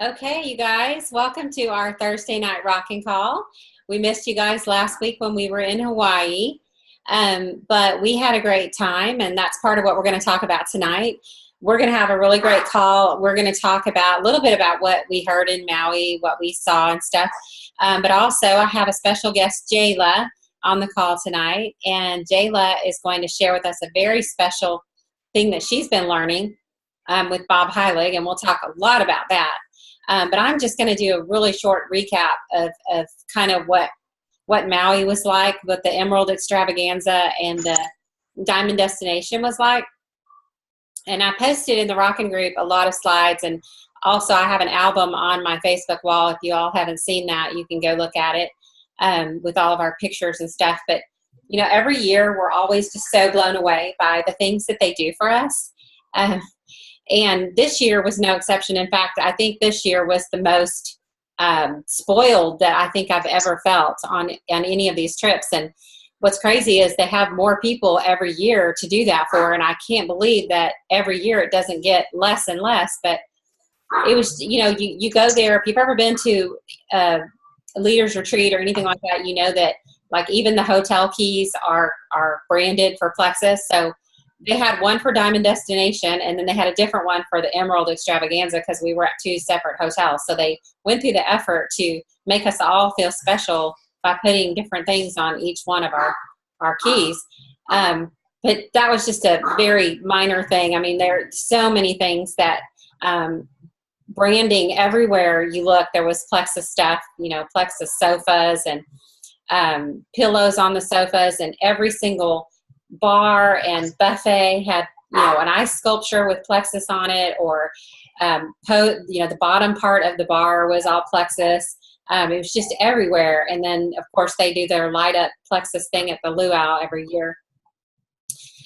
Okay, you guys, welcome to our Thursday night rocking call. We missed you guys last week when we were in Hawaii, but we had a great time, and that's part of what we're going to talk about tonight. We're going to have a really great call. We're going to talk about a little bit about what we heard in Maui, what we saw and stuff, but also I have a special guest, Jayla, on the call tonight, and Jayla is going to share with us a very special thing that she's been learning with Bob Heilig, and we'll talk a lot about that. But I'm just going to do a really short recap of kind of what Maui was like, what the Emerald Extravaganza and the Diamond Destination was like. And I posted in the Rockin' Group a lot of slides, and also I have an album on my Facebook wall. If you all haven't seen that, you can go look at it with all of our pictures and stuff. But, you know, every year we're always just so blown away by the things that they do for us. And this year was no exception. In fact, I think this year was the most spoiled that I think I've ever felt on any of these trips. And what's crazy is they have more people every year to do that for. And I can't believe that every year it doesn't get less and less. But it was, you know, you go there. If you've ever been to a leaders retreat or anything like that, you know that like even the hotel keys are branded for Plexus. So they had one for Diamond Destination, and then they had a different one for the Emerald Extravaganza because we were at two separate hotels. So they went through the effort to make us all feel special by putting different things on each one of our keys. But that was just a very minor thing. I mean, there are so many things that branding everywhere you look. There was Plexus stuff, you know, Plexus sofas and pillows on the sofas, and every single bar and buffet had, you know, an ice sculpture with Plexus on it, or you know, the bottom part of the bar was all Plexus. It was just everywhere. And then of course they do their light up Plexus thing at the luau every year.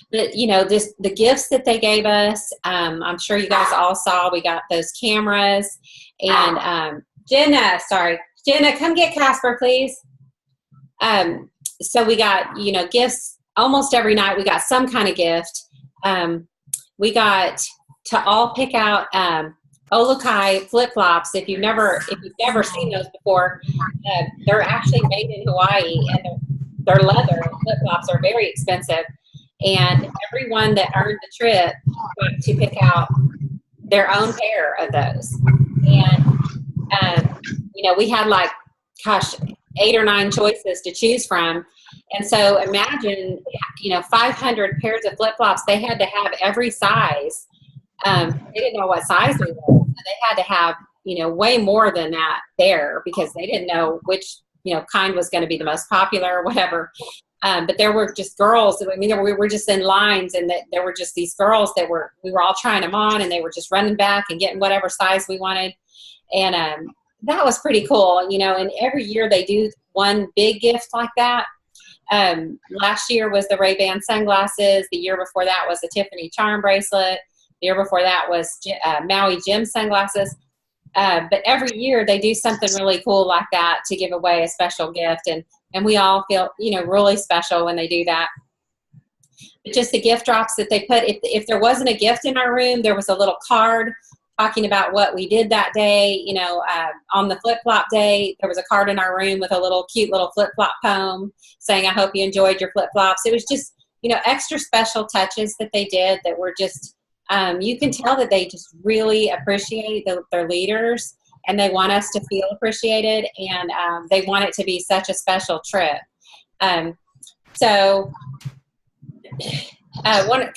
But you know, the gifts that they gave us, I'm sure you guys all saw. We got those cameras, and Jenna, come get Casper, please. So we got, you know, gifts. Almost every night we got some kind of gift. We got to all pick out Olukai flip-flops. If you've never seen those before, they're actually made in Hawaii, and they're leather. Flip-flops are very expensive, and everyone that earned the trip got to pick out their own pair of those. And you know, we had like, gosh, 8 or 9 choices to choose from. And so imagine, you know, 500 pairs of flip-flops. They had to have every size. They didn't know what size we were. So they had to have, you know, way more than that there because they didn't know which, you know, kind was going to be the most popular or whatever. But there were just girls. I mean, we were just in lines, and there were just these girls that we were all trying them on, and they were just running back and getting whatever size we wanted. And that was pretty cool, you know, and every year they do one big gift like that. Last year was the Ray-Ban sunglasses. The year before that was the Tiffany charm bracelet. The year before that was Maui Gym sunglasses. But every year they do something really cool like that to give away a special gift. And we all feel, you know, really special when they do that. But just the gift drops that they put, if there wasn't a gift in our room, there was a little card talking about what we did that day. You know, on the flip-flop day, there was a card in our room with a cute little flip-flop poem saying, I hope you enjoyed your flip-flops. It was just, you know, extra special touches that they did that were just, you can tell that they just really appreciate their leaders, and they want us to feel appreciated, and they want it to be such a special trip. A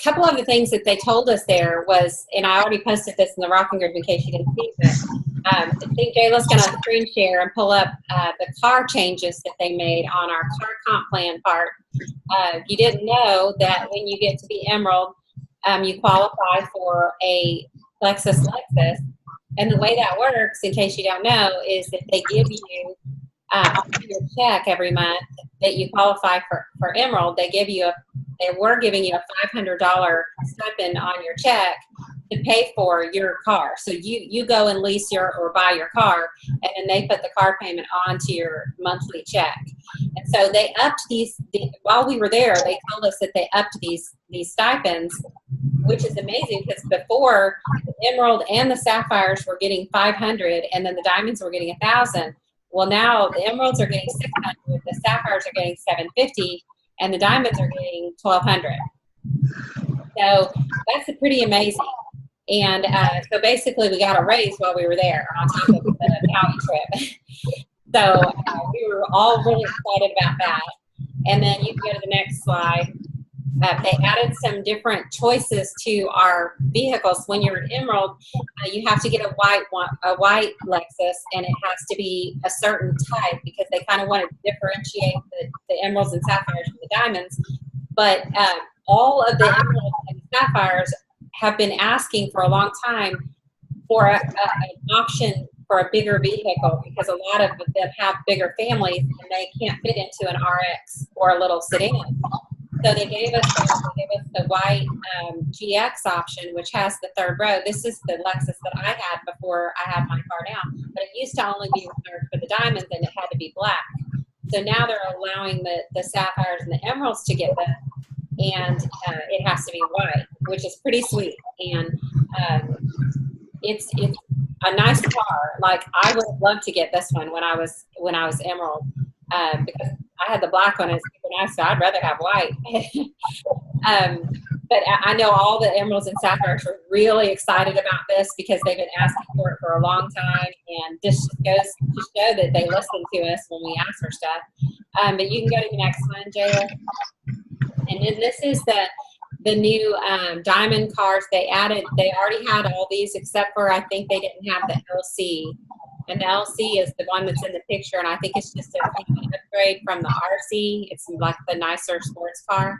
couple of the things that they told us there was, and I already posted this in the Rocking Group in case you didn't see it. I think Jayla's going to screen share and pull up the car changes that they made on our car comp plan part. You didn't know that when you get to the Emerald, you qualify for a Lexus. And the way that works, in case you don't know, is that they give you on your check every month that you qualify for Emerald. They were giving you a $500 stipend on your check to pay for your car. So you go and lease or buy your car, and then they put the car payment onto your monthly check. And so they upped while we were there, they told us that they upped these stipends, which is amazing, because before the emerald and the sapphires were getting $500, and then the diamonds were getting $1,000. Well, now the emeralds are getting $600, the sapphires are getting $750, and the diamonds are getting $1,200. So that's pretty amazing. And so basically we got a raise while we were there on top of the Maui trip. So we were all really excited about that. And then you can go to the next slide. They added some different choices to our vehicles. When you're an emerald, you have to get a white Lexus, and it has to be a certain type, because they kind of want to differentiate the emeralds and sapphires from the diamonds. But all of the emeralds and sapphires have been asking for a long time for an option for a bigger vehicle, because a lot of them have bigger families and they can't fit into an RX or a little sedan. So they gave us the white GX option, which has the third row. This is the Lexus that I had before I had my car now, but it used to only be reserved for the diamonds, and it had to be black. So now they're allowing the sapphires and the emeralds to get them, and it has to be white, which is pretty sweet. And it's a nice car. Like, I would have loved to get this one when I was emerald, because I had the black one, and it's super nice, so I'd rather have white. But I know all the emeralds and sapphires are really excited about this, because they've been asking for it for a long time, and this just goes to show that they listen to us when we ask for stuff. But you can go to the next one, Jayla. And then this is the new diamond cars they added. They already had all these, except for I think they didn't have the LC. And the LC is the one that's in the picture, and I think it's just an upgrade from the RC. It's like the nicer sports car.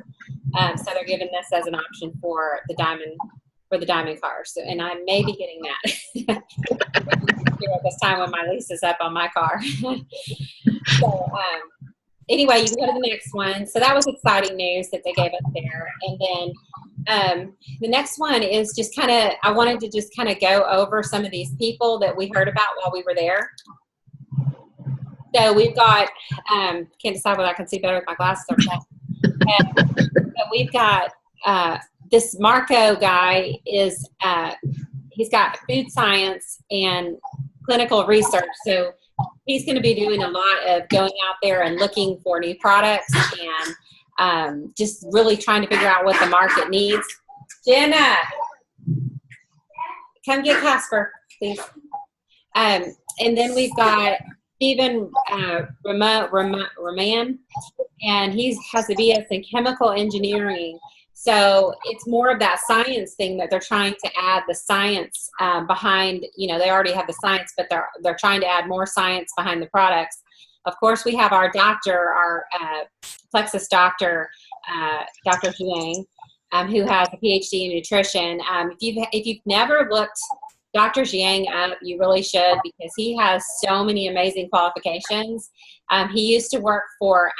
So they're giving this as an option for the diamond cars. So, and I may be getting that here at this time when my lease is up on my car. So anyway, you can go to the next one. So that was exciting news that they gave us there. And then the next one is just kind of, I wanted to just kind of go over some of these people that we heard about while we were there. So we've got, can't decide whether I can see better with my glasses or not. So we've got this Marco guy is, he's got food science and clinical research. So he's going to be doing a lot of going out there and looking for new products, and just really trying to figure out what the market needs. Jenna, come get Casper, please. And then we've got Stephen Roman, and he has a BS in chemical engineering. So it's more of that science thing that they're trying to add the science behind. You know, they already have the science, but they're trying to add more science behind the products. Of course, we have our doctor, our Plexus doctor, Dr. Zhang, who has a PhD in nutrition. If you've never looked Dr. Zhang up, you really should, because he has so many amazing qualifications. He used to work for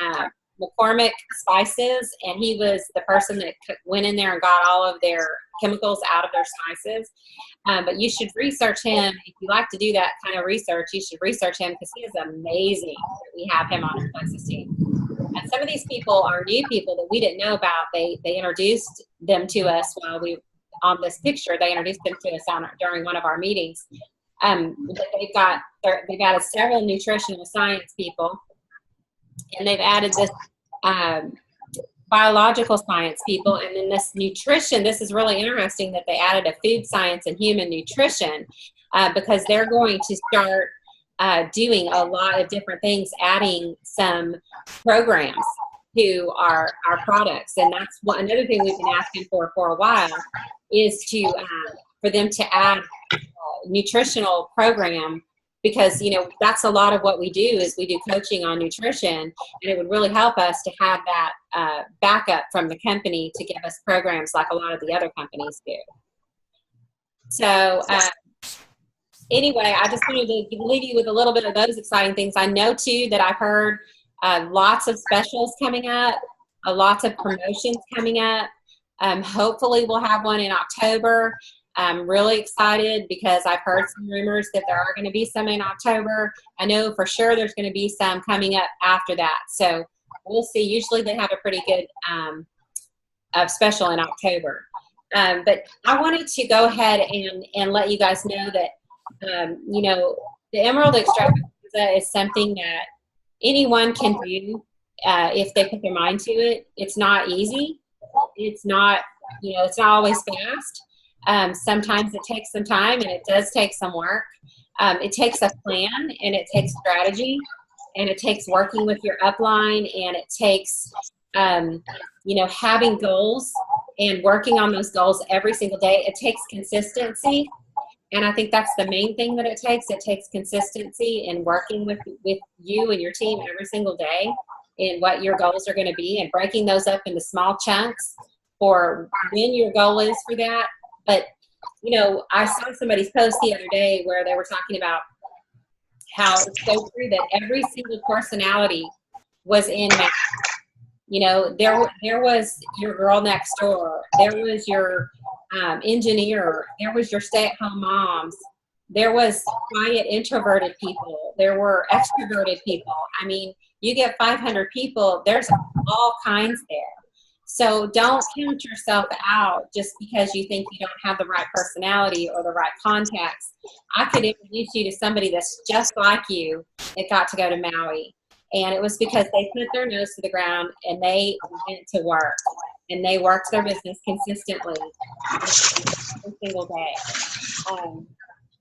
McCormick Spices, and he was the person that went in there and got all of their chemicals out of their spices. But you should research him. If you like to do that kind of research, you should research him, because he is amazing that we have him on our Plexus team. And some of these people are new people that we didn't know about. They introduced them to us while we on this picture. They introduced them to us during one of our meetings. They've added several nutritional science people, and they've added this biological science people, and then this nutrition. This is really interesting that they added a food science and human nutrition, because they're going to start doing a lot of different things, adding some programs to our products. And that's another thing we've been asking for a while, is to for them to add nutritional program, because, you know, that's a lot of what we do, is we do coaching on nutrition, and it would really help us to have that backup from the company to give us programs like a lot of the other companies do. So anyway, I just wanted to leave you with a little bit of those exciting things. I know too that I've heard lots of specials coming up, lots of promotions coming up. Hopefully we'll have one in October. I'm really excited because I've heard some rumors that there are going to be some in October. I know for sure there's going to be some coming up after that. So we'll see. Usually they have a pretty good special in October. But I wanted to go ahead and let you guys know that, you know, the Emerald Extravaganza is something that anyone can do if they put their mind to it. It's not easy. It's not, you know, it's not always fast. Sometimes it takes some time, and it does take some work. It takes a plan, and it takes strategy, and it takes working with your upline, and it takes, you know, having goals and working on those goals every single day. It takes consistency. And I think that's the main thing that it takes. It takes consistency in working with you and your team every single day in what your goals are going to be, and breaking those up into small chunks for when your goal is for that. But, you know, I saw somebody's post the other day where they were talking about how it's so true that every single personality was in Maui. You know, there was your girl next door. There was your engineer. There was your stay-at-home moms. There was quiet, introverted people. There were extroverted people. I mean, you get 500 people, there's all kinds there. So don't count yourself out just because you think you don't have the right personality or the right contacts. I could introduce you to somebody that's just like you that got to go to Maui. And it was because they put their nose to the ground and they went to work. And they worked their business consistently every single day.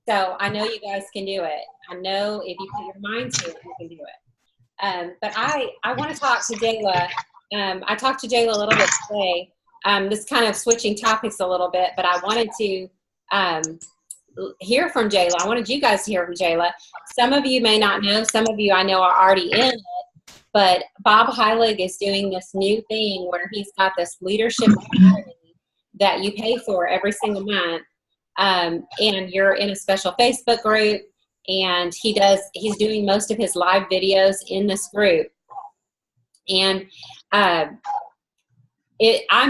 So I know you guys can do it. I know if you put your mind to it, you can do it. But I want to talk to Jayla. I talked to Jayla a little bit today. This kind of switching topics a little bit, but I wanted to hear from Jayla. I wanted you guys to hear from Jayla. Some of you may not know. Some of you I know are already in it. But Bob Heilig is doing this new thing where he's got this leadership academy that you pay for every single month. And you're in a special Facebook group, and he's doing most of his live videos in this group. And I'm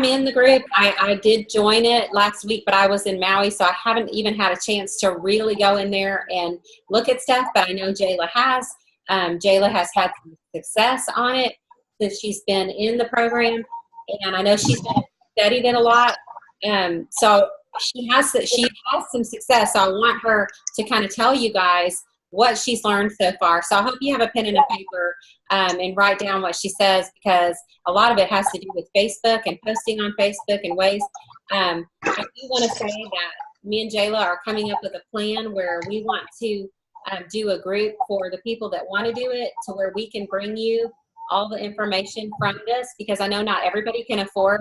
in the group. I did join it last week, but I was in Maui, so I haven't even had a chance to really go in there and look at stuff, but I know Jayla has. Jayla has had some success on it since she's been in the program, and I know she's studied it a lot. So she has some success. So I want her to kind of tell you guys what she's learned so far. So I hope you have a pen and a paper and write down what she says, because a lot of it has to do with Facebook and posting on Facebook and ways. I do want to say that me and Jayla are coming up with a plan where we want to do a group for the people that want to do it, to where we can bring you all the information from this, because I know not everybody can afford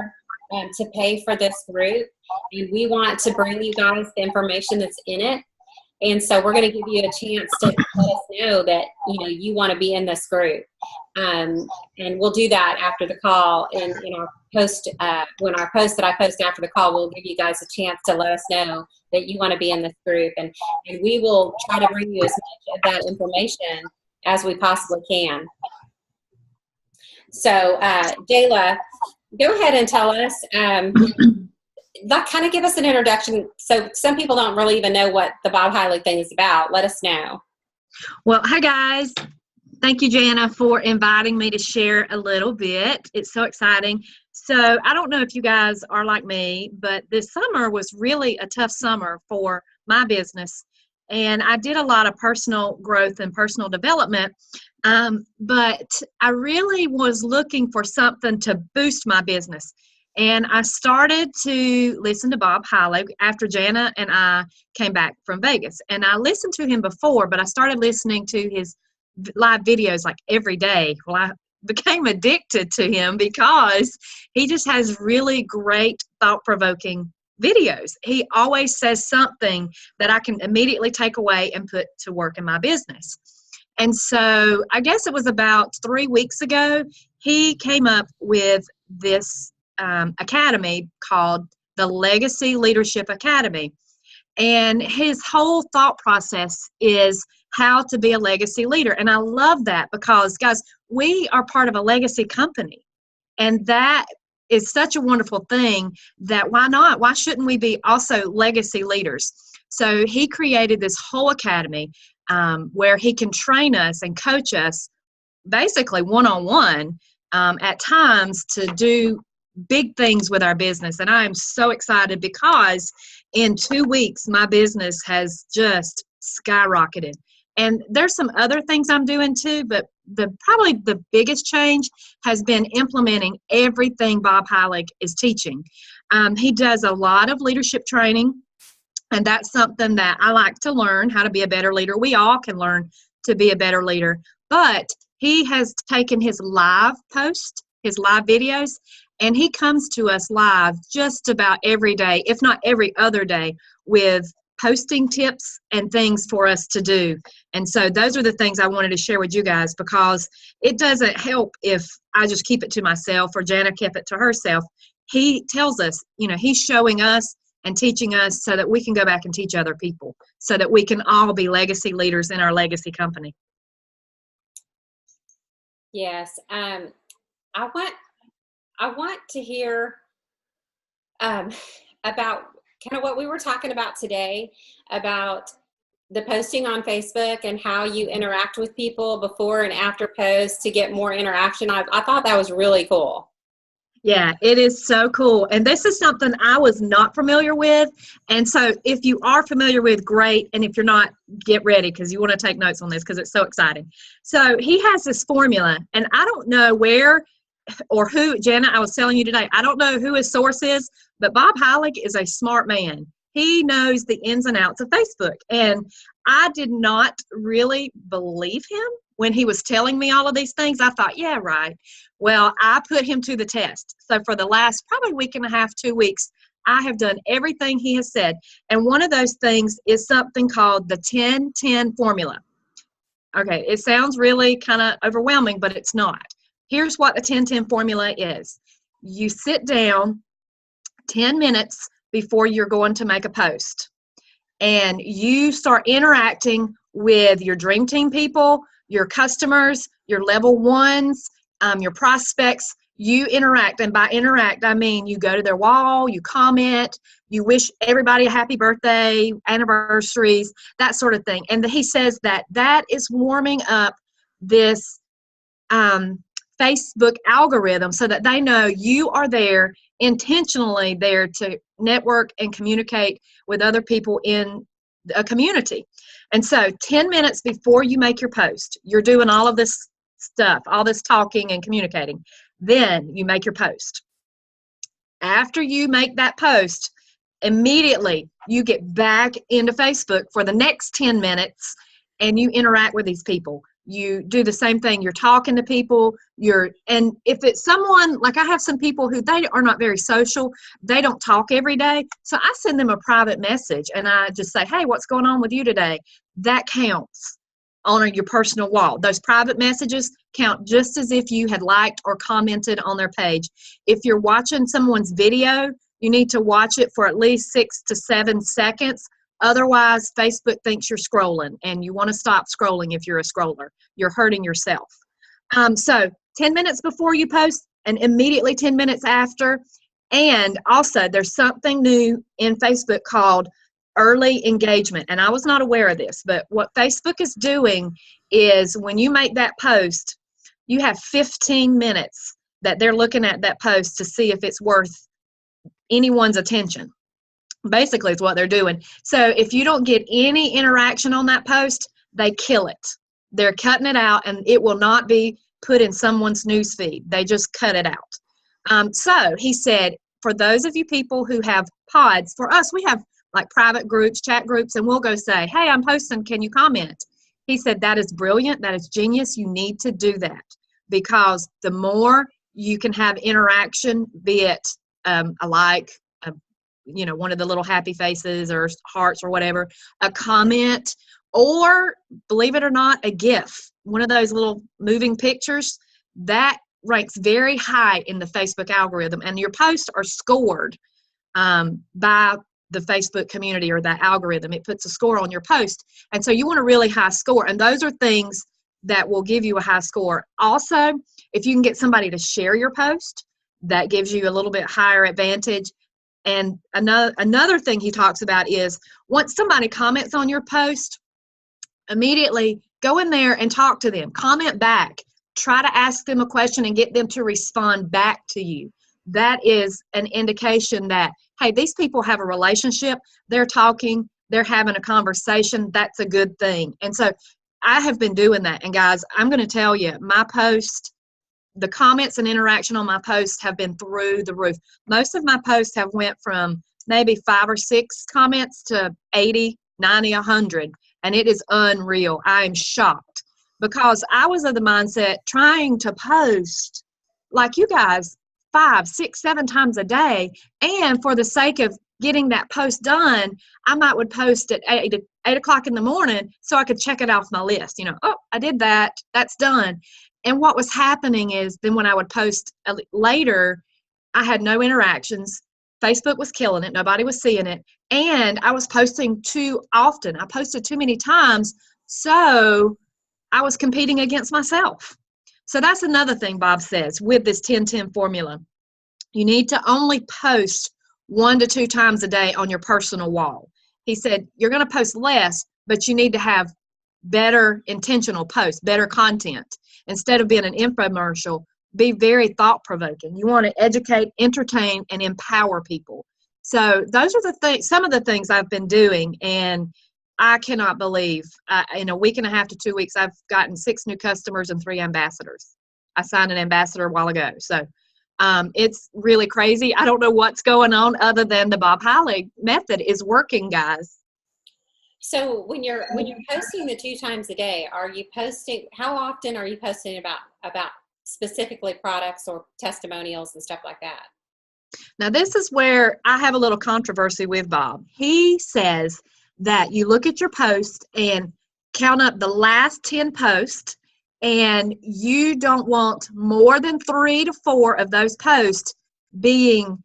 to pay for this group, and we want to bring you guys the information that's in it. And so we're going to give you a chance to let us know that, you know, you want to be in this group. And we'll do that after the call. In our post, when our post that I post after the call, we'll give you guys a chance to let us know that you want to be in this group. And we will try to bring you as much of that information as we possibly can. So, Jayla, go ahead and tell us, kind of give us an introduction. So some people don't really even know what the Bob Heilig thing is about. Let us know. Well, hi guys. Thank you, Jana, for inviting me to share a little bit. It's so exciting. So I don't know if you guys are like me, but this summer was really a tough summer for my business. And I did a lot of personal growth and personal development. But I really was looking for something to boost my business. And I started to listen to Bob Heilig after Jana and I came back from Vegas. And I listened to him before, but I started listening to his live videos like every day. Well, I became addicted to him because he just has really great thought-provoking videos. He always says something that I can immediately take away and put to work in my business. And so I guess it was about 3 weeks ago, he came up with this academy called the Legacy Leadership Academy. And his whole thought process is how to be a legacy leader. And I love that because, guys, we are part of a legacy company. And that is such a wonderful thing that why not? Why shouldn't we be also legacy leaders? So he created this whole academy where he can train us and coach us basically one-on-one at times to do big things with our business. And I am so excited because in 2 weeks, my business has just skyrocketed. And there's some other things I'm doing too, but probably the biggest change has been implementing everything Bob Heilig is teaching. He does a lot of leadership training, and that's something that I like to learn, how to be a better leader. We all can learn to be a better leader, but he has taken his live post, his live videos, and he comes to us live just about every day, if not every other day, with posting tips and things for us to do. And so those are the things I wanted to share with you guys, because it doesn't help if I just keep it to myself or Jana kept it to herself. He tells us, he's showing us and teaching us so that we can go back and teach other people, so that we can all be legacy leaders in our legacy company. Yes. I want to hear about kind of what we were talking about today, about the posting on Facebook and how you interact with people before and after posts to get more interaction. I thought that was really cool. Yeah, it is so cool. And this is something I was not familiar with. And so if you are familiar with, great. And if you're not, get ready, because you want to take notes on this because it's so exciting. So he has this formula, and I don't know where or who, Jana, I was telling you today, I don't know who his source is, but Bob Heilig is a smart man. He knows the ins and outs of Facebook. And I did not really believe him when he was telling me all of these things. I thought, yeah, right. Well, I put him to the test. So for the last probably week and a half, 2 weeks, I have done everything he has said. And one of those things is something called the 10-10 formula. Okay, it sounds really kind of overwhelming, but it's not. Here's what the 10-10 formula is. You sit down 10 minutes before you're going to make a post, and you start interacting with your dream team people, your customers, your level ones, your prospects. You interact, and by interact, I mean you go to their wall, you comment, you wish everybody a happy birthday, anniversaries, that sort of thing. And he says that is warming up this Facebook algorithm so that they know you are there, intentionally there to network and communicate with other people in a community. And so 10 minutes before you make your post, you're doing all of this stuff, all this talking and communicating. Then you make your post. After you make that post, immediately you get back into Facebook for the next 10 minutes and you interact with these people. You do the same thing. You're talking to people. And if it's someone, like I have some people who they are not very social, they don't talk every day. So I send them a private message and I just say, hey, what's going on with you today? That counts on your personal wall. Those private messages count just as if you had liked or commented on their page. If you're watching someone's video, you need to watch it for at least 6 to 7 seconds. Otherwise, Facebook thinks you're scrolling, and you want to stop scrolling if you're a scroller. You're hurting yourself. So 10 minutes before you post and immediately 10 minutes after. And also, there's something new in Facebook called early engagement. And I was not aware of this, but what Facebook is doing is when you make that post, you have 15 minutes that they're looking at that post to see if it's worth anyone's attention. Basically, it's what they're doing. So if you don't get any interaction on that post, they kill it. They're cutting it out, and it will not be put in someone's news feed. They just cut it out. So he said, for those of you people who have pods, for us, we have like private groups, chat groups, and we'll go say, hey, I'm posting, can you comment? He said, that is brilliant. That is genius. You need to do that, because the more you can have interaction, be it a like, one of the little happy faces or hearts or whatever, a comment, or believe it or not, a GIF, one of those little moving pictures, that ranks very high in the Facebook algorithm. And your posts are scored by the Facebook community or that algorithm. It puts a score on your post. And so you want a really high score. And those are things that will give you a high score. Also, if you can get somebody to share your post, That gives you a little bit higher advantage. And another thing he talks about is once somebody comments on your post, immediately go in there and talk to them, comment back, try to ask them a question and get them to respond back to you. That is an indication that, hey, these people have a relationship, they're talking, they're having a conversation. That's a good thing. And so I have been doing that. And guys, I'm going to tell you, my post, the comments and interaction on my posts have been through the roof. Most of my posts have went from maybe 5 or 6 comments to 80, 90, 100. And it is unreal. I am shocked because I was of the mindset trying to post like you guys 5, 6, 7 times a day. And for the sake of getting that post done, I would post at 8 o'clock in the morning so I could check it off my list. Oh, I did that. That's done. And what was happening is then when I would post later, I had no interactions. Facebook was killing it. Nobody was seeing it. And I was posting too often. I posted too many times. So I was competing against myself. So that's another thing Bob says with this 10-10 formula. You need to only post 1 to 2 times a day on your personal wall. He said, you're going to post less, but you need to have better intentional posts, better content. Instead of being an infomercial, be very thought-provoking. You want to educate, entertain, and empower people. So those are the things, some of the things I've been doing, and I cannot believe in a week and a half to 2 weeks, I've gotten 6 new customers and 3 ambassadors. I signed an ambassador a while ago. So it's really crazy. I don't know what's going on other than the Bob Heilig method is working, guys. So when you're posting the 2 times a day, are you posting, how often are you posting about specifically products or testimonials and stuff like that? Now, this is where I have a little controversy with Bob. He says that you look at your post and count up the last 10 posts, and you don't want more than 3 to 4 of those posts being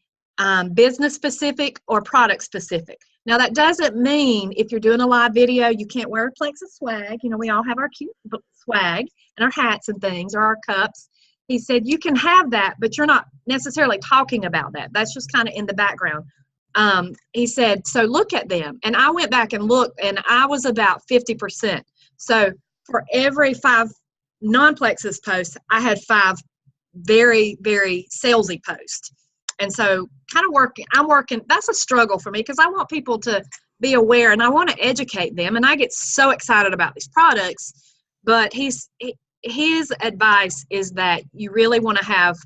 business specific or product specific. Now, that doesn't mean if you're doing a live video, you can't wear a Plex of swag. We all have our cute swag and our hats and things or our cups. He said you can have that, but you're not necessarily talking about that. That's just kind of in the background. He said, so look at them. And I went back and looked, and I was about 50%. So for every 5 non-Plexus posts, I had 5 very, very salesy posts. And so I'm working, that's a struggle for me because I want people to be aware and I want to educate them. And I get so excited about these products, but his advice is that you really want to have,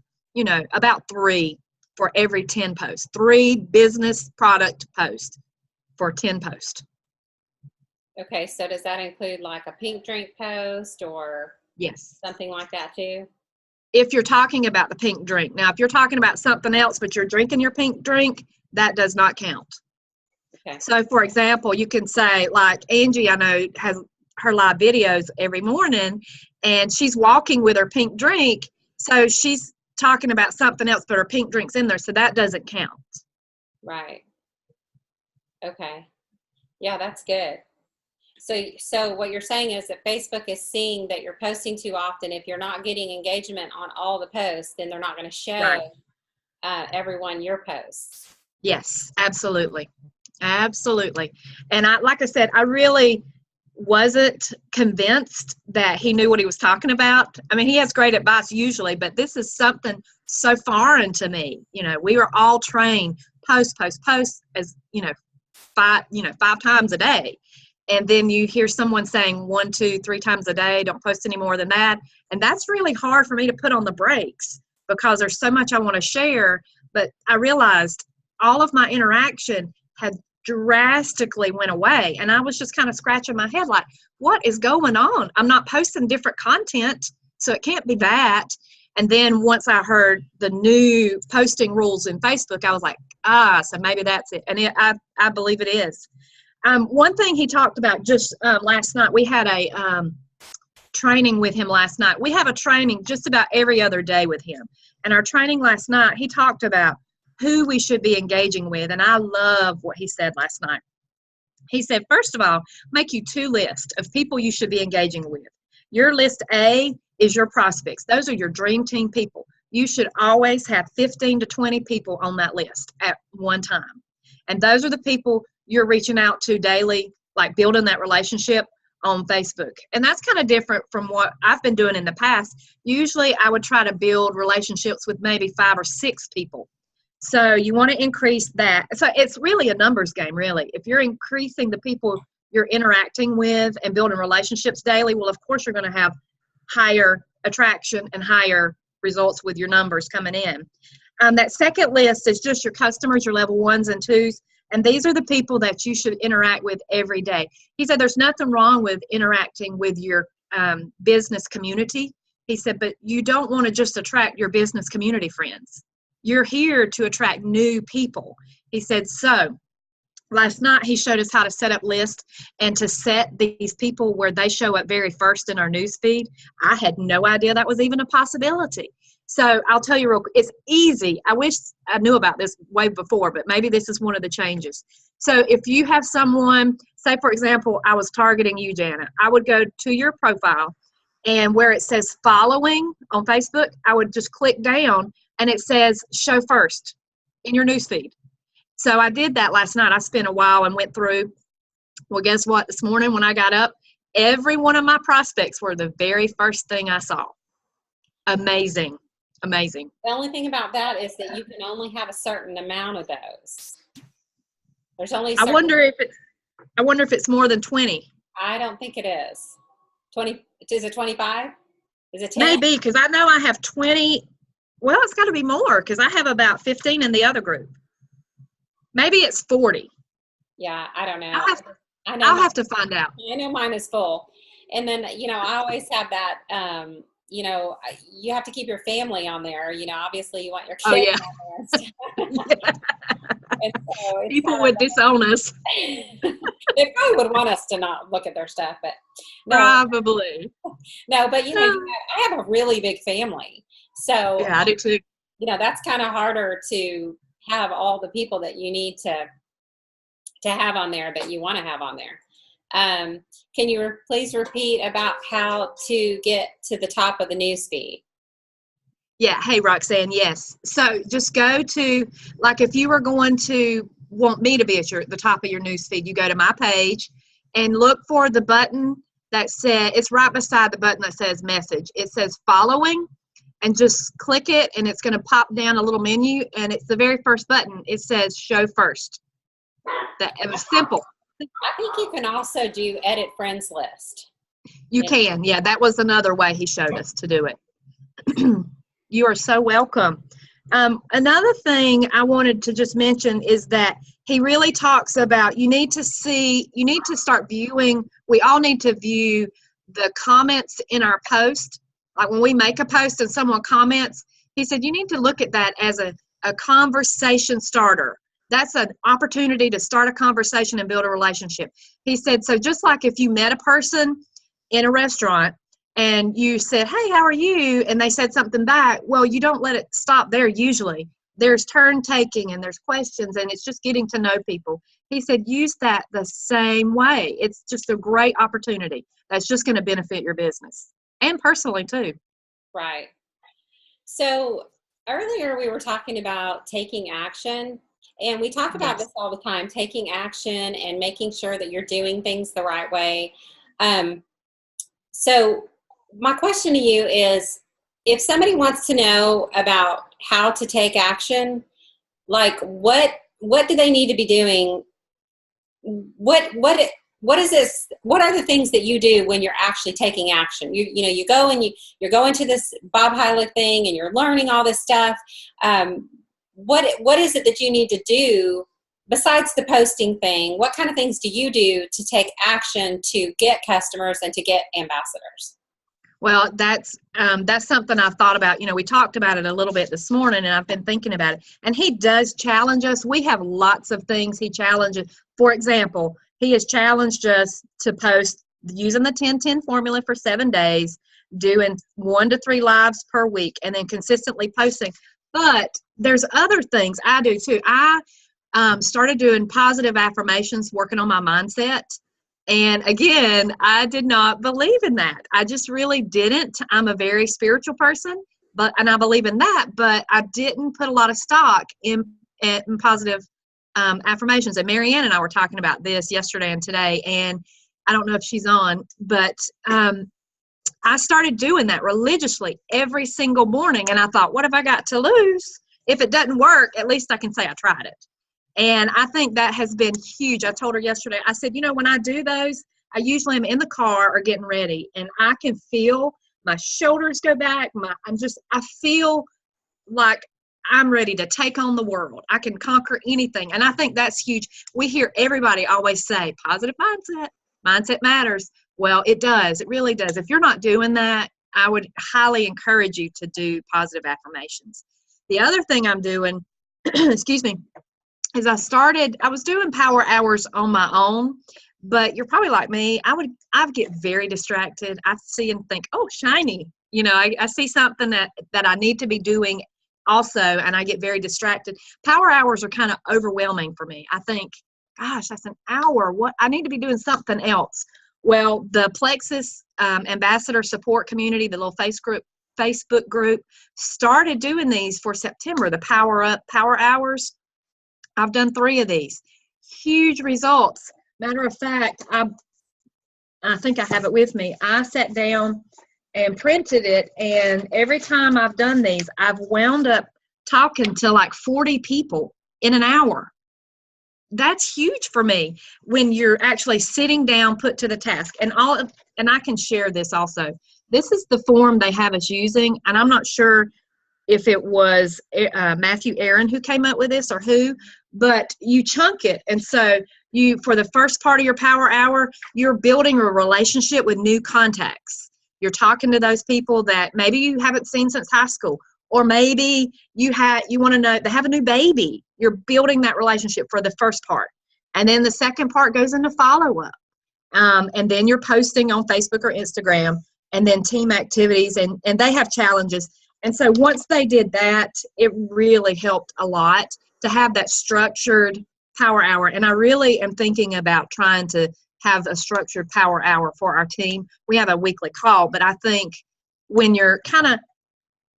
about 3 for every 10 posts, 3 business product posts for 10 posts. Okay. So does that include like a pink drink post or yes, something like that too? If you're talking about the pink drink. Now, if you're talking about something else, but you're drinking your pink drink, that does not count. Okay. So, for example, you can say, like Angie, I know, has her live videos every morning, and she's walking with her pink drink, so she's talking about something else, but her pink drink's in there, so that doesn't count. Right. Okay. Yeah, that's good. So what you're saying is that Facebook is seeing that you're posting too often. If you're not getting engagement on all the posts, then they're not going to show everyone your posts. Yes, absolutely. Absolutely. And like I said, I really wasn't convinced that he knew what he was talking about. I mean, he has great advice usually, but this is something so foreign to me. We were all trained post as, 5 times a day. And then you hear someone saying 1, 2, 3 times a day, don't post any more than that. And that's really hard for me to put on the brakes because there's so much I want to share. But I realized all of my interaction had drastically went away. And I was just kind of scratching my head like, what is going on? I'm not posting different content, so it can't be that. And then once I heard the new posting rules in Facebook, I was like, so maybe that's it. And I believe it is. One thing he talked about just last night, we had a training with him last night. We have a training just about every other day with him. And our training last night, he talked about who we should be engaging with. And I love what he said last night. He said, first of all, make you 2 lists of people you should be engaging with. Your list A is your prospects. Those are your dream team people. you should always have 15 to 20 people on that list at one time. And those are the people you're reaching out to daily, like building that relationship on Facebook. And that's kind of different from what I've been doing in the past. Usually I would try to build relationships with maybe 5 or 6 people. So you want to increase that. So it's really a numbers game, really. If you're increasing the people you're interacting with and building relationships daily, well, of course, you're going to have higher attraction and higher results with your numbers coming in. That second list is just your customers, your level 1s and 2s. And these are the people that you should interact with every day. He said there's nothing wrong with interacting with your business community. He said, but you don't want to just attract your business community friends. You're here to attract new people. He said, so last night he showed us how to set up lists and to set these people where they show up very first in our news feed. I had no idea that was even a possibility. So I'll tell you real quick, it's easy. I wish I knew about this way before, but maybe this is one of the changes. So if you have someone, say for example, I was targeting you, Jana, I would go to your profile, and where it says following on Facebook, I would just click down and it says show first in your newsfeed. So I did that last night. I spent a while and went through. Well, guess what? This morning when I got up, every one of my prospects were the very first thing I saw. Amazing. Amazing. The only thing about that is that you can only have a certain amount of those. There's only I wonder if it's more than 20. I don't think it is. 20, is it 25? Is it 10? Maybe, because I know I have 20. Well, it's got to be more because I have about 15 in the other group. Maybe it's 40. Yeah, I don't know. I'll have to find out. I know mine is full. And then, I always have that, you have to keep your family on there. Obviously you want your kids on there. And so people would disown us. They probably would want us to not look at their stuff, but no. Probably. No, but I have a really big family. So yeah, I do too. That's kind of harder to have all the people that you need to have on there that you want to have on there. Can you please repeat about how to get to the top of the news feed? Yeah. Hey, Roxanne. Yes. So just go to, like, if you were going to want me to be at the top of your news feed, you go to my page and look for the button that says, it's right beside the button that says message. It says following, and just click it and it's going to pop down a little menu, and it's the very first button. It says show first. It was simple. I think you can also do edit friends list. You can. Yeah, that was another way he showed us to do it. You are so welcome. Another thing I wanted to just mention is that he really talks about you need to start viewing, we all need to view the comments in our post. Like when we make a post and someone comments, he said you need to look at that as a conversation starter. That's an opportunity to start a conversation and build a relationship. He said, so just like if you met a person in a restaurant and you said, hey, how are you? And they said something back. Well, you don't let it stop there usually. There's turn taking and there's questions, and it's just getting to know people. He said, use that the same way. It's just a great opportunity that's just going to benefit your business and personally too. Right. So earlier we were talking about taking action. And we talk about this all the time, taking action and making sure that you're doing things the right way. So my question to you is, if somebody wants to know about how to take action, like what do they need to be doing? What is this? What are the things that you do when you're actually taking action? You go and you're going to this Bob Heilig thing and you're learning all this stuff. What is it that you need to do besides the posting thing? What kind of things do you do to take action to get customers and to get ambassadors? Well, that's something I've thought about. We talked about it a little bit this morning, and I've been thinking about it. And he does challenge us. We have lots of things he challenges. For example, he has challenged us to post using the 10-10 formula for 7 days, doing 1 to 3 lives per week, and then consistently posting. But there's other things I do too. I started doing positive affirmations, working on my mindset. And again, I did not believe in that. I just really didn't. I'm a very spiritual person. and I believe in that, but I didn't put a lot of stock in positive affirmations. And Marianne and I were talking about this yesterday and today, and I don't know if she's on, but I started doing that religiously every single morning. And I thought, what have I got to lose? If it doesn't work, at least I can say I tried it. And I think that has been huge. I told her yesterday, I said, when I do those, I usually am in the car or getting ready, and I can feel my shoulders go back. I feel like I'm ready to take on the world. I can conquer anything. And I think that's huge. We hear everybody always say, positive mindset. Mindset matters. Well, it does. It really does. If you're not doing that, I would highly encourage you to do positive affirmations. The other thing I'm doing, excuse me, is I was doing power hours on my own, but you're probably like me. I would get very distracted. I see and think, oh, shiny. I see something that I need to be doing also, and I get very distracted. Power hours are kind of overwhelming for me. I think, gosh, that's an hour. What? I need to be doing something else. Well, the Plexus Ambassador Support Community, the little Facebook group, started doing these for September, the Power Hours. I've done 3 of these. Huge results. Matter of fact, I think I have it with me. I sat down and printed it, and every time I've done these, I've wound up talking to like 40 people in an hour. That's huge for me when you're actually sitting down, put to the task. And I can share this also. This is the form they have us using, and I'm not sure if it was Matthew Aaron who came up with this or who, but you chunk it. And so for the first part of your power hour, you're building a relationship with new contacts. You're talking to those people that maybe you haven't seen since high school, or maybe you want to know, they have a new baby. You're building that relationship for the first part. And then the second part goes into follow-up. And then you're posting on Facebook or Instagram, and then team activities, and they have challenges. And so once they did that, it really helped a lot to have that structured power hour. And I really am thinking about trying to have a structured power hour for our team. We have a weekly call, but I think when you're kind of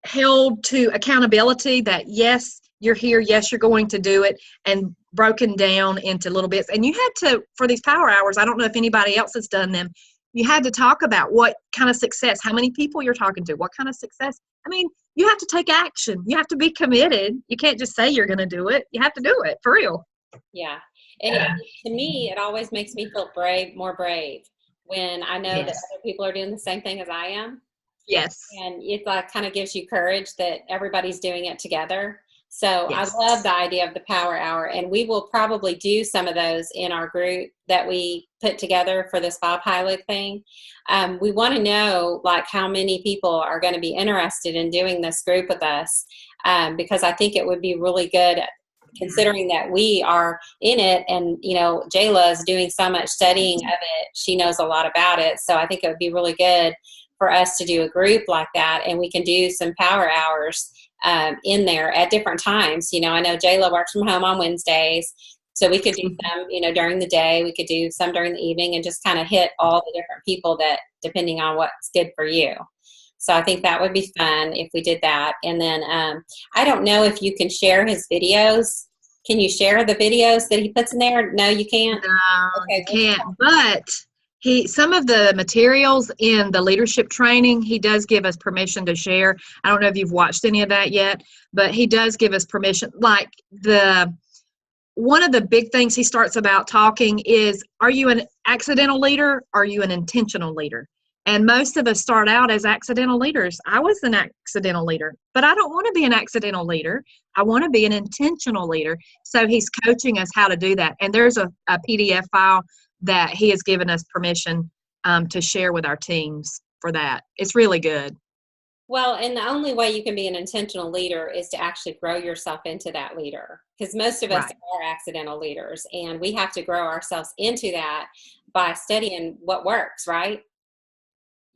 held to accountability that, yes, you're here, yes, you're going to do it, and broken down into little bits. And you had to, for these power hours, I don't know if anybody else has done them, you had to talk about what kind of success, how many people you're talking to, what kind of success. I mean, you have to take action. You have to be committed. You can't just say you're going to do it. You have to do it for real. Yeah. And to me, it always makes me feel more brave when I know that other people are doing the same thing as I am. Yes. And it kind of gives you courage that everybody's doing it together. So I love the idea of the power hour, and we will probably do some of those in our group that we put together for this Bob Heilig thing. We want to know like how many people are going to be interested in doing this group with us, because I think it would be really good considering that we are in it, and Jayla is doing so much studying of it. She knows a lot about it. So I think it would be really good for us to do a group like that, and we can do some power hours in there at different times. I know Jayla works from home on Wednesdays, so we could do some, during the day. We could do some during the evening, and just kind of hit all the different people that, depending on what's good for you. So I think that would be fun if we did that. And then I don't know if you can share his videos. Can you share the videos that he puts in there? No, you can't? No, okay, you can't. But some of the materials in the leadership training, he does give us permission to share. I don't know if you've watched any of that yet, but he does give us permission. Like one of the big things he starts about talking is, are you an accidental leader? Or are you an intentional leader? And most of us start out as accidental leaders. I was an accidental leader, but I don't want to be an accidental leader. I want to be an intentional leader. So he's coaching us how to do that. And there's a PDF file that he has given us permission to share with our teams for that. It's really good. Well, and the only way you can be an intentional leader is to actually grow yourself into that leader, because most of us are accidental leaders, and we have to grow ourselves into that by studying what works, right?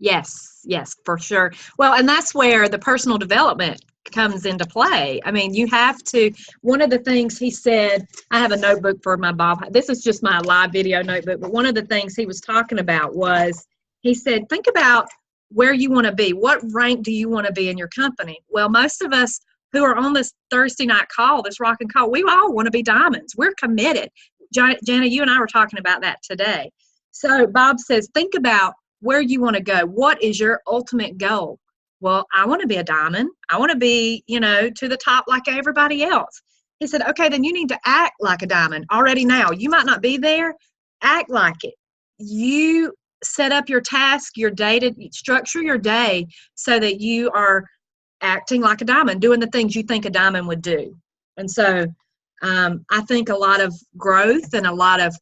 Yes, for sure. Well, and that's where the personal development comes into play. I mean, you have to, one of the things he said, I have a notebook for my Bob. This is just my live video notebook, but one of the things he was talking about was, he said, think about where you want to be. What rank do you want to be in your company? Well, most of us who are on this Thursday night call, this rockin' call, we all want to be diamonds. We're committed. Jana, you and I were talking about that today. So Bob says, think about where you want to go. What is your ultimate goal? Well, I want to be a diamond. I want to be, to the top like everybody else. He said, okay, then you need to act like a diamond already now. You might not be there. Act like it. You set up your task, your day, to structure your day so that you are acting like a diamond, doing the things you think a diamond would do. And so I think a lot of growth and a lot of,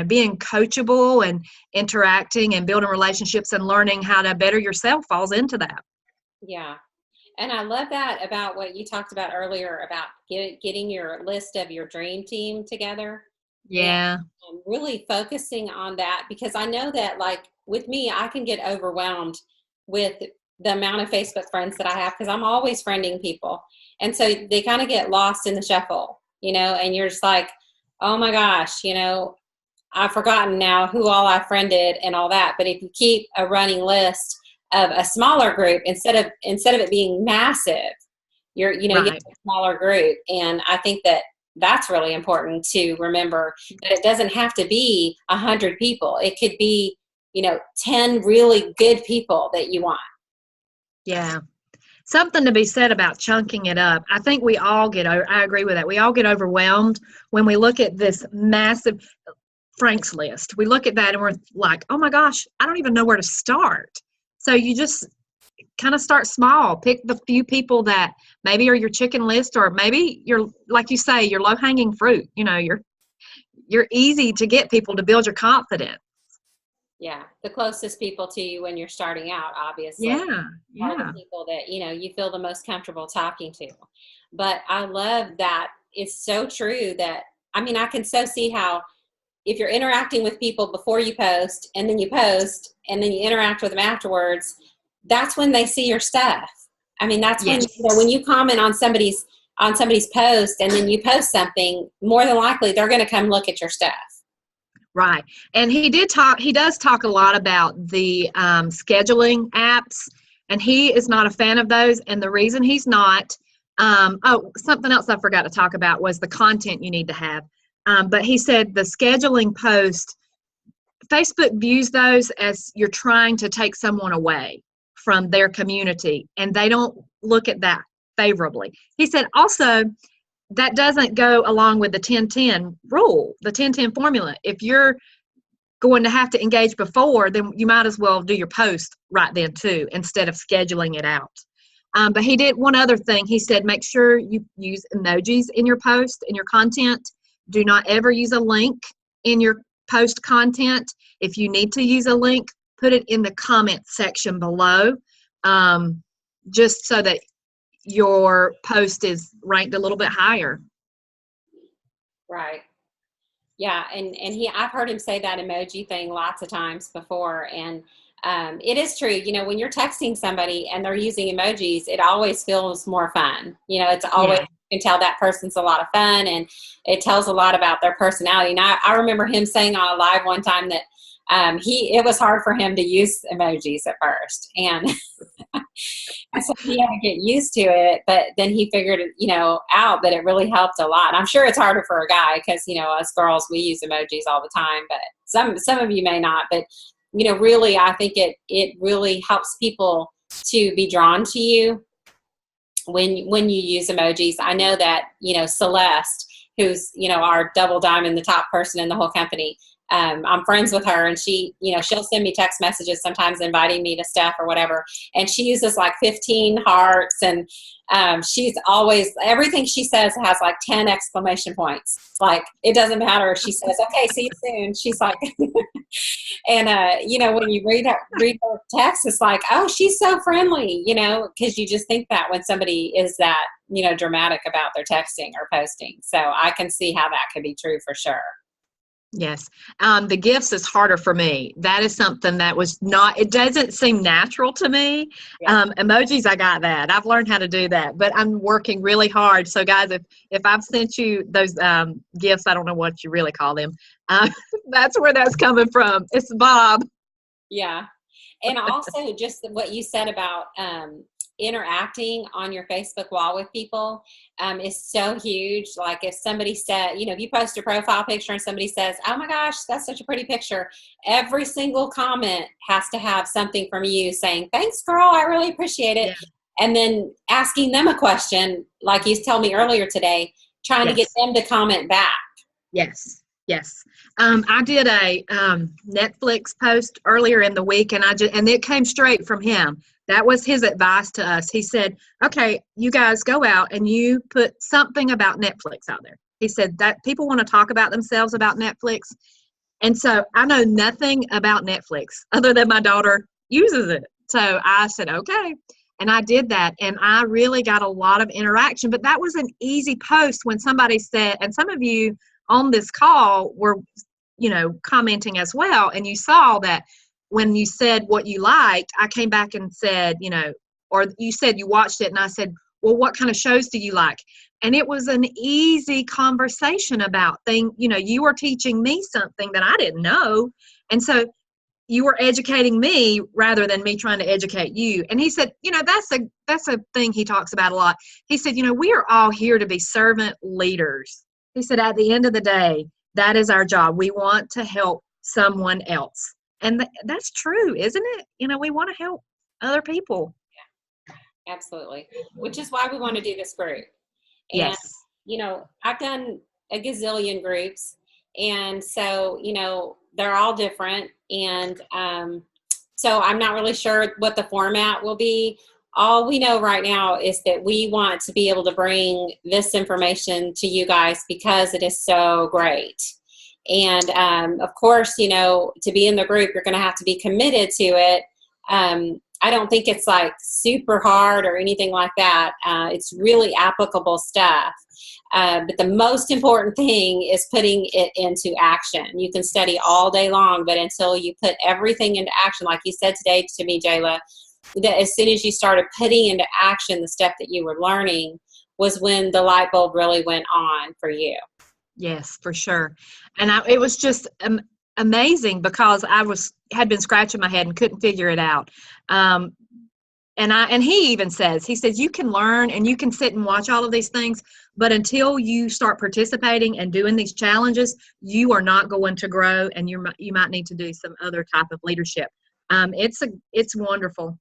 being coachable and interacting and building relationships and learning how to better yourself falls into that. Yeah. And I love that about what you talked about earlier about getting your list of your dream team together. Yeah. And really focusing on that, because I know that, like, with me, I can get overwhelmed with the amount of Facebook friends that I have, because I'm always friending people. And so they kind of get lost in the shuffle, and you're just like, oh my gosh, I've forgotten now who all I friended and all that. But if you keep a running list of a smaller group, instead of it being massive, you get a smaller group. And I think that that's really important to remember, that it doesn't have to be 100 people. It could be, 10 really good people that you want. Yeah. Something to be said about chunking it up. I think I agree with that. We all get overwhelmed when we look at this massive Frank's list. We look at that and we're like, oh my gosh, I don't even know where to start. So you just kind of start small. Pick the few people that maybe are your chicken list, or maybe you're, like you say, your low-hanging fruit. You're easy to get people to build your confidence. Yeah, the closest people to you when you're starting out, obviously. Yeah. Are the people that, you feel the most comfortable talking to. But I love that. It's so true that, I can so see how, if you're interacting with people before you post, and then you post, and then you interact with them afterwards, that's when they see your stuff. That's when, when you comment on somebody's post, and then you post something, more than likely they're going to come look at your stuff. Right. And he does talk a lot about the scheduling apps, and he is not a fan of those. And the reason he's not, something else I forgot to talk about was the content you need to have. But he said the scheduling post, Facebook views those as you're trying to take someone away from their community, and they don't look at that favorably. He said also, that doesn't go along with the 10-10 rule, the 10-10 formula. If you're going to have to engage before, then you might as well do your post right then too, instead of scheduling it out. But he did one other thing. He said, make sure you use emojis in your post, in your content. Do not ever use a link in your post content. If you need to use a link, put it in the comment section below, just so that your post is ranked a little bit higher. Right. Yeah. And I've heard him say that emoji thing lots of times before. And it is true. When you're texting somebody and they're using emojis, it always feels more fun. It's always, you can tell that person's a lot of fun, and it tells a lot about their personality. And I remember him saying on a live one time that it was hard for him to use emojis at first, and so he had to get used to it. But then he figured, out that it really helped a lot. I'm sure it's harder for a guy because, us girls, we use emojis all the time, but some of you may not. But really, I think it really helps people to be drawn to you when you use emojis. I know that, Celeste, who's, our double diamond, the top person in the whole company, I'm friends with her, and she, she'll send me text messages sometimes inviting me to stuff or whatever. And she uses like 15 hearts, and she's always, everything she says has like 10 exclamation points. Like, it doesn't matter if she says, okay, see you soon. She's like, and, when you read her text, it's like, oh, she's so friendly, because you just think that when somebody is that, dramatic about their texting or posting. So I can see how that could be true for sure. Yes. The gifts is harder for me. That is something that it doesn't seem natural to me. Yeah. Emojis, I got that. I've learned how to do that, but I'm working really hard. So guys, if I've sent you those gifts, I don't know what you really call them. That's where that's coming from. It's Bob. Yeah. And also just what you said about interacting on your Facebook wall with people is so huge. Like if somebody said, you know, if you post a profile picture and somebody says, oh my gosh, that's such a pretty picture, every single comment has to have something from you saying, thanks girl, I really appreciate it. Yeah. And then asking them a question, like you told me earlier today, trying to get them to comment back. Yes. Yes. I did a Netflix post earlier in the week, and and it came straight from him. That was his advice to us. He said, okay, you guys go out and you put something about Netflix out there. He said that people want to talk about themselves about Netflix. And so I know nothing about Netflix other than my daughter uses it. So I said, okay. And I did that, and I really got a lot of interaction. But that was an easy post when somebody said, and some of you on this call were, you know, commenting as well. And you saw that when you said what you liked, I came back and said, you know, or you said you watched it, and I said, well, what kind of shows do you like? And it was an easy conversation about things. You know, you were teaching me something that I didn't know. And so you were educating me rather than me trying to educate you. And he said, you know, that's a thing he talks about a lot. He said, you know, we are all here to be servant leaders. He said, at the end of the day, that is our job. We want to help someone else. And that's true, isn't it? You know, we want to help other people. Yeah, absolutely. Which is why we want to do this group. And, Yes. you know, I've done a gazillion groups. And so, you know, they're all different. And so I'm not really sure what the format will be. All we know right now is that we want to be able to bring this information to you guys because it is so great. And of course, you know, to be in the group, you're going to have to be committed to it. I don't think it's like super hard or anything like that. It's really applicable stuff. But the most important thing is putting it into action. You can study all day long, but until you put everything into action, like you said today to me, Jayla, that as soon as you started putting into action the stuff that you were learning was when the light bulb really went on for you. Yes, for sure. And it was just amazing because I had been scratching my head and couldn't figure it out. And he even says, you can learn and you can sit and watch all of these things, but until you start participating and doing these challenges, you are not going to grow, and you might need to do some other type of leadership. It's wonderful.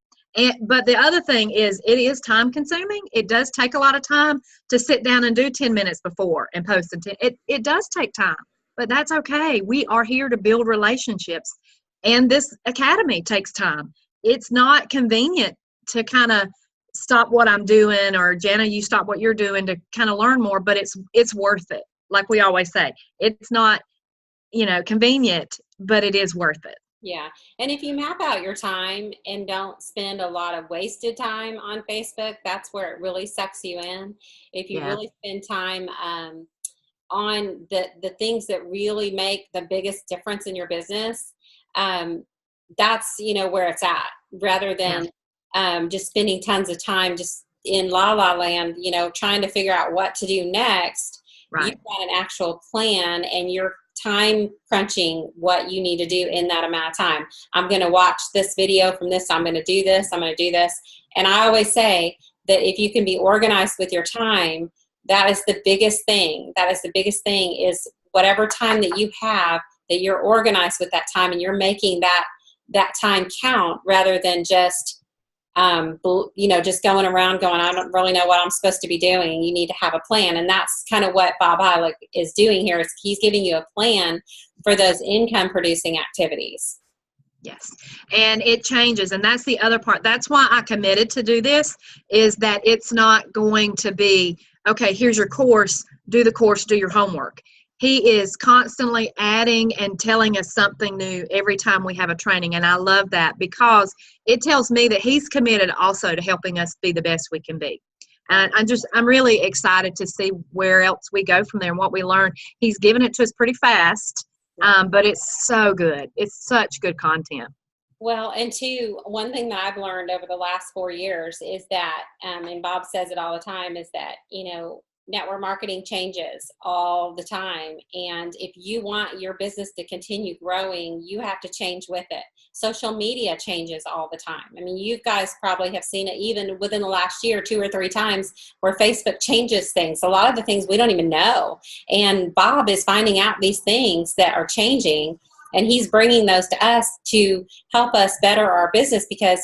But the other thing is, it is time consuming. It does take a lot of time to sit down and do 10 minutes before and post. It does take time, but that's okay. We are here to build relationships, and this academy takes time. It's not convenient to kind of stop what I'm doing, or Jana, you stop what you're doing to kind of learn more, but it's worth it. Like we always say, it's not, you know, convenient, but it is worth it. Yeah. And if you map out your time and don't spend a lot of wasted time on Facebook, that's where it really sucks you in. If you really spend time on the things that really make the biggest difference in your business, that's, you know, where it's at, rather than just spending tons of time just in la la land, you know, trying to figure out what to do next. Right. You've got an actual plan, and you're time crunching what you need to do in that amount of time. I'm going to watch this video from this. I'm going to do this. I'm going to do this. And I always say that if you can be organized with your time, that is the biggest thing. That is the biggest thing, is whatever time that you have, that you're organized with that time, and you're making that time count, rather than just, you know, just going around going, I don't really know what I'm supposed to be doing. You need to have a plan. And that's kind of what Bob Heilig is doing here, is he's giving you a plan for those income producing activities. Yes. And it changes. And that's the other part. That's why I committed to do this, is that it's not going to be, okay, here's your course, do the course, do your homework. He is constantly adding and telling us something new every time we have a training. And I love that, because it tells me that he's committed also to helping us be the best we can be. And I'm really excited to see where else we go from there and what we learn. He's given it to us pretty fast, but it's so good. It's such good content. Well, and two, one thing that I've learned over the last 4 years is that, and Bob says it all the time, is that, you know, network marketing changes all the time. And if you want your business to continue growing, you have to change with it. Social media changes all the time. I mean, you guys probably have seen it even within the last year, 2 or 3 times, where Facebook changes things. A lot of the things we don't even know. And Bob is finding out these things that are changing, and he's bringing those to us to help us better our business, because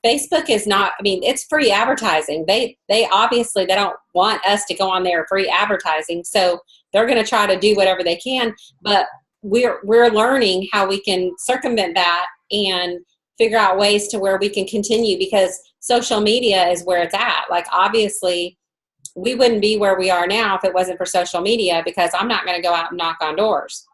Facebook is not, I mean, it's free advertising. They obviously, they don't want us to go on there free advertising. So they're going to try to do whatever they can, but we're learning how we can circumvent that and figure out ways to where we can continue, because social media is where it's at. Like, obviously we wouldn't be where we are now if it wasn't for social media, because I'm not going to go out and knock on doors.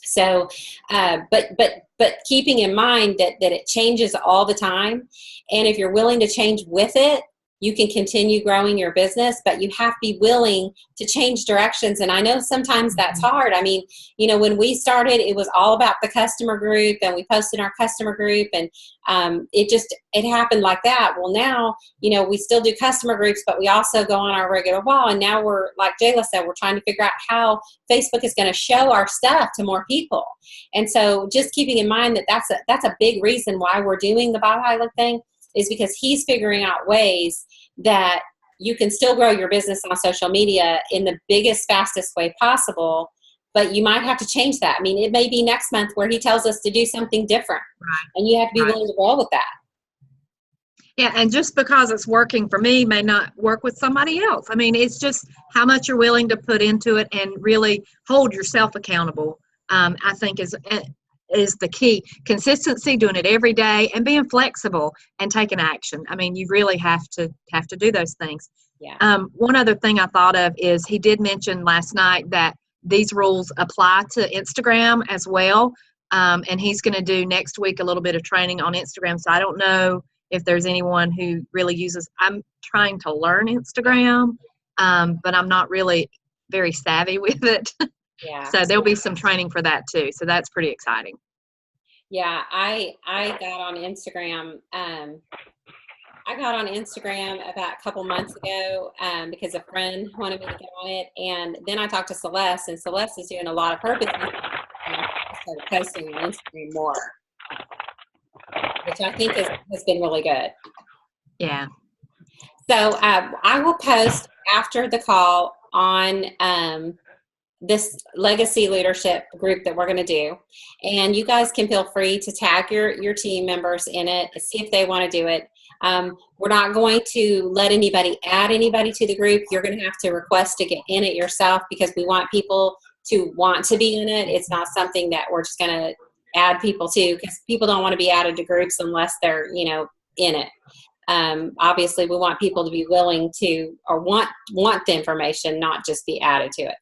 So, but keeping in mind that it changes all the time. And if you're willing to change with it, you can continue growing your business, but you have to be willing to change directions. And I know sometimes that's hard. I mean, you know, when we started, it was all about the customer group, and we posted our customer group, and it happened like that. Well, now, you know, we still do customer groups, but we also go on our regular wall. And now we're, like Jayla said, we're trying to figure out how Facebook is going to show our stuff to more people. And so just keeping in mind that that's a big reason why we're doing the Bob Heilig thing, is because he's figuring out ways that you can still grow your business on social media in the biggest, fastest way possible, but you might have to change that. I mean, it may be next month where he tells us to do something different, and you have to be willing to roll with that. Yeah, and just because it's working for me may not work with somebody else. I mean, it's just how much you're willing to put into it and really hold yourself accountable, I think is the key. Consistency, doing it every day, and being flexible and taking action. I mean, you really have to do those things. Yeah. One other thing I thought of is he did mention last night that these rules apply to Instagram as well. And he's going to do next week a little bit of training on Instagram. So I don't know if there's anyone who really uses, I'm trying to learn Instagram, but I'm not really very savvy with it. Yeah. So there'll be some training for that too. So that's pretty exciting. Yeah, I got on Instagram. I got on Instagram about a couple months ago because a friend wanted me to get on it, and then I talked to Celeste, and Celeste is doing a lot of her business. I started posting on Instagram more, which I think has been really good. Yeah. So I will post after the call on this legacy leadership group that we're going to do, and you guys can feel free to tag your team members in it, see if they want to do it. We're not going to let anybody add anybody to the group. You're going to have to request to get in it yourself, because we want people to want to be in it. It's not something that we're just going to add people to, because people don't want to be added to groups unless they're, you know, in it. Obviously we want people to be willing to, or want the information, not just be added to it.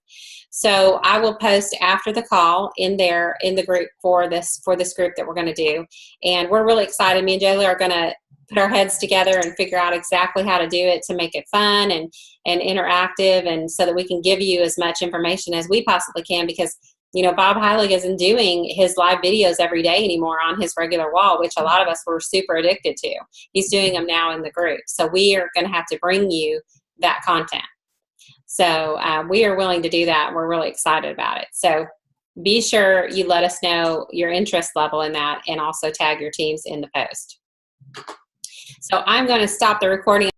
So I will post after the call in the group for this group that we're going to do. And we're really excited. Me and Jayla are going to put our heads together and figure out exactly how to do it to make it fun and interactive, and so that we can give you as much information as we possibly can, because, you know, Bob Heilig isn't doing his live videos every day anymore on his regular wall, which a lot of us were super addicted to. He's doing them now in the group. So we are going to have to bring you that content. So we are willing to do that. We're really excited about it. So be sure you let us know your interest level in that, and also tag your teams in the post. So I'm going to stop the recording.